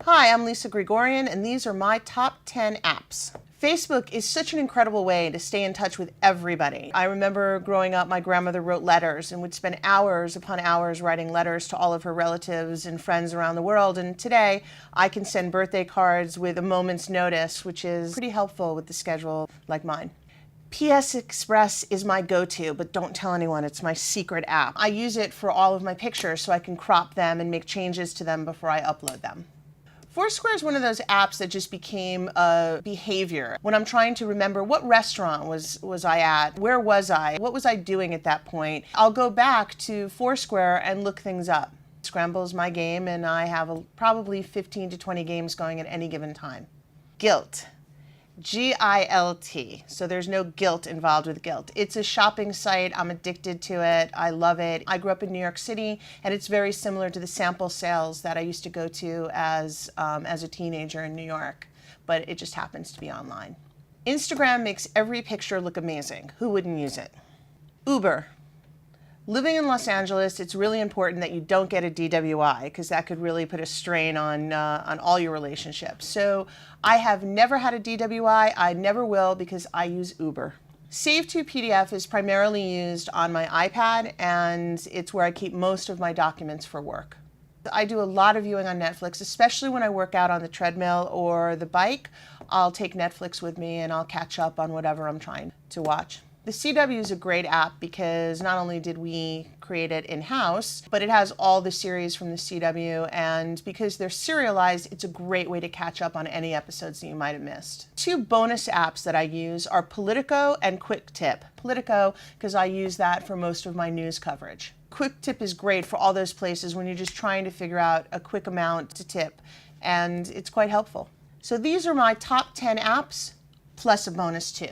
Hi, I'm Lisa Gregorian, and these are my top 10 apps. Facebook is such an incredible way to stay in touch with everybody. I remember growing up, my grandmother wrote letters and would spend hours upon hours writing letters to all of her relatives and friends around the world. And today, I can send birthday cards with a moment's notice, which is pretty helpful with the schedule like mine. PS Express is my go-to, but don't tell anyone, it's my secret app. I use it for all of my pictures so I can crop them and make changes to them before I upload them. Foursquare is one of those apps that just became a behavior. When I'm trying to remember what restaurant was I at, where was I, what was I doing at that point, I'll go back to Foursquare and look things up. Scramble is my game, and I have probably 15 to 20 games going at any given time. Gilt. G-I-L-T. So there's no guilt involved with Gilt. It's a shopping site. I'm addicted to it. I love it. I grew up in New York City, and it's very similar to the sample sales that I used to go to as a teenager in New York, but it just happens to be online. Instagram makes every picture look amazing. Who wouldn't use it? Uber. Living in Los Angeles, it's really important that you don't get a DWI because that could really put a strain on all your relationships. So I have never had a DWI. I never will because I use Uber. Save to PDF is primarily used on my iPad, and it's where I keep most of my documents for work. I do a lot of viewing on Netflix, especially when I work out on the treadmill or the bike. I'll take Netflix with me and I'll catch up on whatever I'm trying to watch. The CW is a great app because not only did we create it in-house, but it has all the series from the CW, and because they're serialized, it's a great way to catch up on any episodes that you might have missed. Two bonus apps that I use are Politico and QuickTip. Politico, because I use that for most of my news coverage. QuickTip is great for all those places when you're just trying to figure out a quick amount to tip, and it's quite helpful. So these are my top 10 apps, plus a bonus too.